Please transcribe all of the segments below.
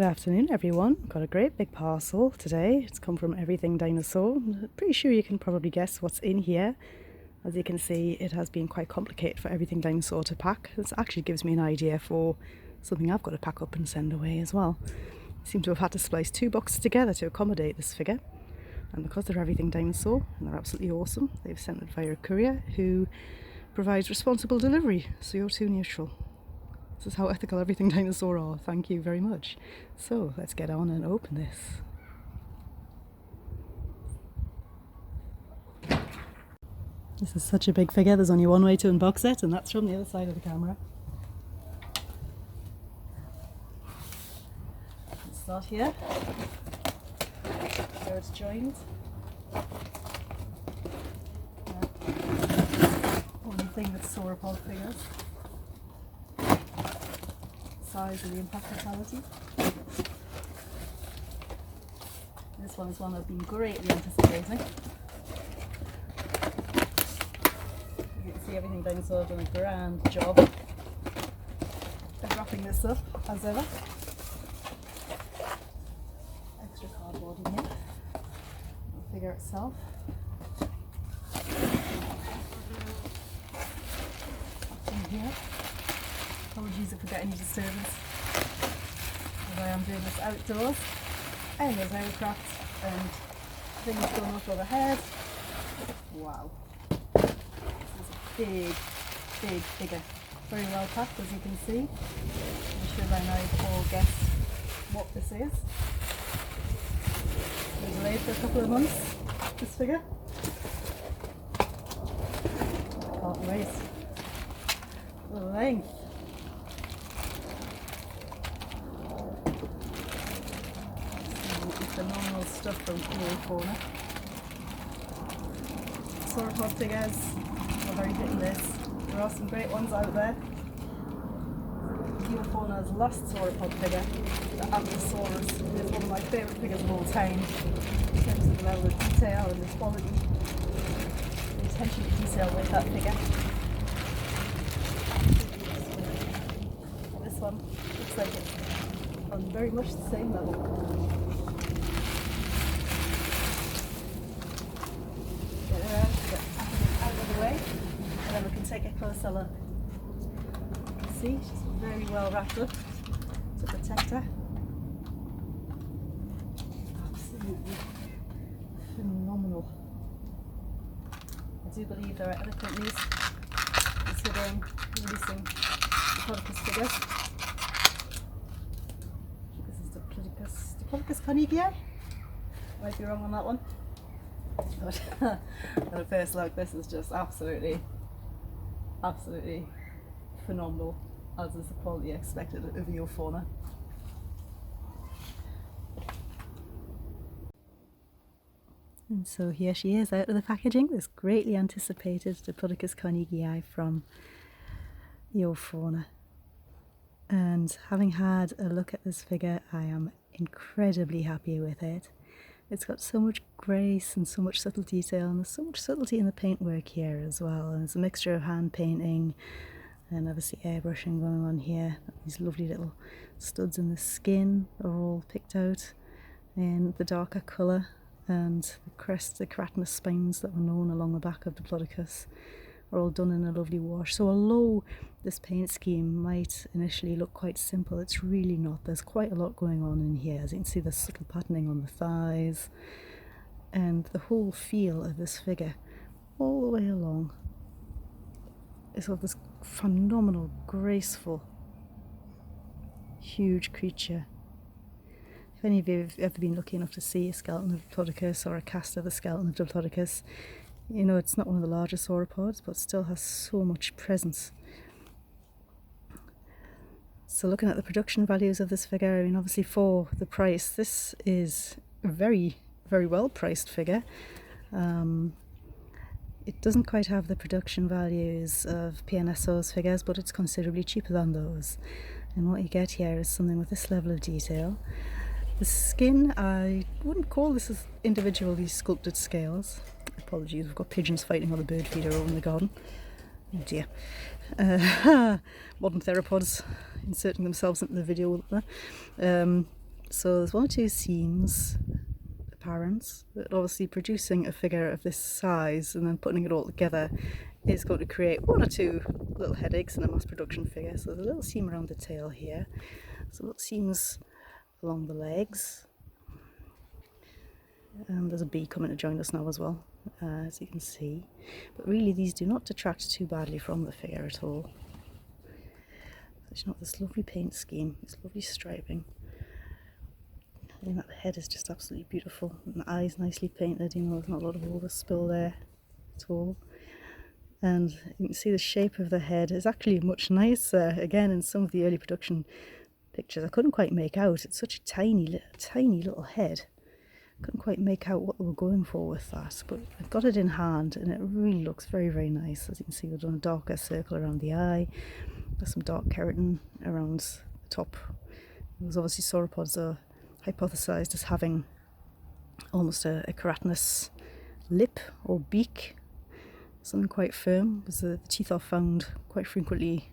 Good afternoon everyone. Got a great big parcel today. It's come from Everything Dinosaur. I'm pretty sure you can probably guess what's in here. As you can see, it has been quite complicated for Everything Dinosaur to pack. This actually gives me an idea for something I've got to pack up and send away as well. I seem to have had to splice two boxes together to accommodate this figure. And because they're Everything Dinosaur and they're absolutely awesome, they've sent it via a courier who provides responsible delivery, CO2 neutral. This is how ethical Everything Dinosaur are. Thank you very much. So let's get on and open this. This is such a big figure, there's only one way to unbox it, and that's from the other side of the camera. Let's start here. There it's joined. Only thing with sauropod figures. Size of the impact fatality. This one is one I've been greatly anticipating. You can see Everything Dinosaur done a grand job of wrapping this up, as ever. Extra cardboard in here. The figure itself. In here. Apologies if we get any disturbance, as I am doing this outdoors. And there's aircraft and things going up overhead. Wow. This is a big, big figure. Very well packed, as you can see. I'm sure by now you've all guessed what this is. It's been delayed for a couple of months, this figure. I can't wait. The length. Phenomenal stuff from Eofauna. Sauropod figures are very hit and miss. There are some great ones out there. Eofauna's last sauropod figure, the Apatosaurus, is one of my favourite figures of all time in terms of the level of detail and the quality, the attention to detail with that figure. This one looks like it's on very much the same level. Out of the way, and then we can take a closer look. See, she's very well wrapped up to protect her. Absolutely phenomenal. I do believe there are other companies considering releasing Diplodocus figures. This is Diplodocus Carnegii. I might be wrong on that one. But at first look, this is just absolutely phenomenal, as is the quality expected of Eofauna. And so here she is out of the packaging, this greatly anticipated Diplodocus Carnegii from Eofauna. And having had a look at this figure, I am incredibly happy with it. It's got so much grace and so much subtle detail, and there's so much subtlety in the paintwork here as well. And it's a mixture of hand painting and obviously airbrushing going on here. These lovely little studs in the skin are all picked out in the darker colour, and the crest, the keratinous spines that were known along the back of Diplodocus are all done in a lovely wash. So although this paint scheme might initially look quite simple, it's really not. There's quite a lot going on in here. As you can see, the subtle patterning on the thighs, and the whole feel of this figure all the way along is of this phenomenal, graceful, huge creature. If any of you have ever been lucky enough to see a skeleton of Diplodocus or a cast of the skeleton of Diplodocus, you know it's not one of the larger sauropods, but still has so much presence. So looking at the production values of this figure, I mean obviously for the price, this is a very, very well priced figure. It doesn't quite have the production values of PNSO's figures, but it's considerably cheaper than those. And what you get here is something with this level of detail. The skin, I wouldn't call this as individually sculpted scales. Apologies, we've got pigeons fighting on a bird feeder over in the garden. Oh dear. Modern theropods inserting themselves into the video. So there's one or two seams apparent, but obviously producing a figure of this size and then putting it all together is going to create one or two little headaches in a mass production figure. So there's a little seam around the tail here, some little seams along the legs, and there's a bee coming to join us now as well, as you can see. But really these do not detract too badly from the figure at all. It's not this lovely paint scheme, this lovely striping. I think that the head is just absolutely beautiful, and the eyes nicely painted, you know, there's not a lot of overspill there at all. And you can see the shape of the head is actually much nicer. Again, in some of the early production pictures I couldn't quite make out. It's such a tiny little head. Couldn't quite make out what they were going for with that, but I've got it in hand and it really looks very, very nice. As you can see, we've done a darker circle around the eye. There's some dark keratin around the top. There's obviously sauropods are hypothesized as having almost a keratinous lip or beak, something quite firm, because the teeth are found quite frequently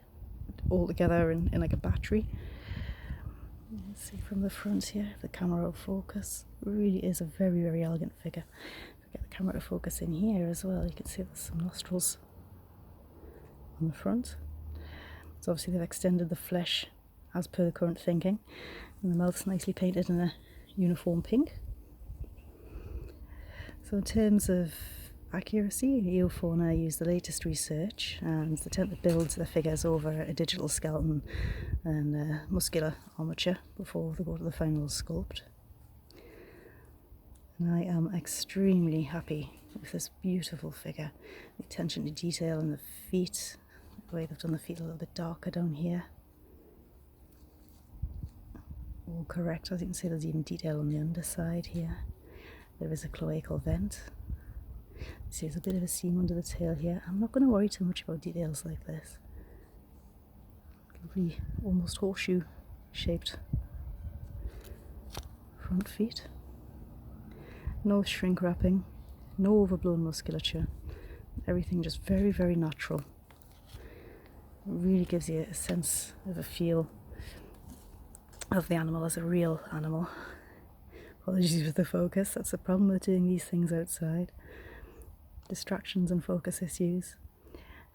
all together in like a battery. You can see from the front here, the camera will focus. It really is a very, very elegant figure. If I get the camera to focus in here as well, you can see there's some nostrils on the front. So obviously they've extended the flesh as per the current thinking, and the mouth's nicely painted in a uniform pink. So in terms of accuracy, Eofauna use the latest research, and they tend to build their figures over a digital skeleton and muscular armature before they go to the final sculpt. And I am extremely happy with this beautiful figure. The attention to detail in the feet, the way they've done the feet a little bit darker down here. All correct. As you can see, there's even detail on the underside here. There is a cloacal vent. See, there's a bit of a seam under the tail here. I'm not going to worry too much about details like this. Lovely, almost horseshoe shaped front feet. No shrink wrapping, no overblown musculature. Everything just very, very natural. It really gives you a sense of a feel of the animal as a real animal. Apologies with the focus, that's the problem with doing these things outside. Distractions and focus issues.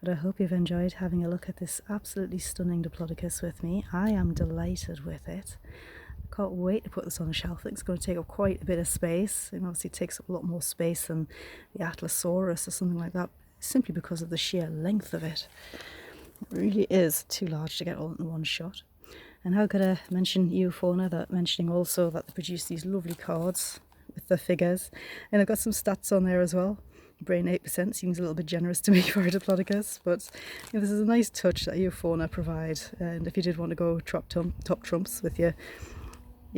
But I hope you've enjoyed having a look at this absolutely stunning Diplodocus with me. I am delighted with it. I can't wait to put this on a shelf. I think it's going to take up quite a bit of space, and obviously it takes up a lot more space than the Atlasaurus or something like that, simply because of the sheer length of it. It really is too large to get all in one shot. And how could I mention Eofauna without mentioning also that they produce these lovely cards with their figures, and I've got some stats on there as well. Brain 8% seems a little bit generous to me for a Diplodocus, but you know, this is a nice touch that Eofauna provide. And if you did want to go top trumps with your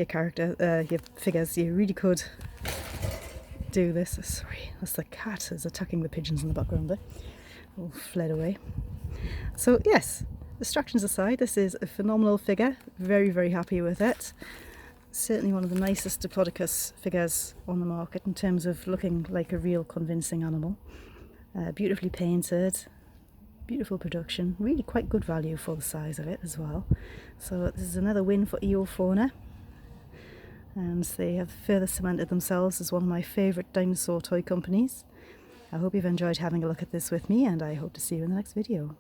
character, your figures, you really could do this. Sorry, that's the cat is attacking the pigeons in the background there. All fled away. So yes, distractions aside, this is a phenomenal figure. Very, very happy with it. Certainly one of the nicest Diplodocus figures on the market in terms of looking like a real convincing animal. Beautifully painted, beautiful production, really quite good value for the size of it as well. So this is another win for Eofauna, and they have further cemented themselves as one of my favourite dinosaur toy companies. I hope you've enjoyed having a look at this with me, and I hope to see you in the next video.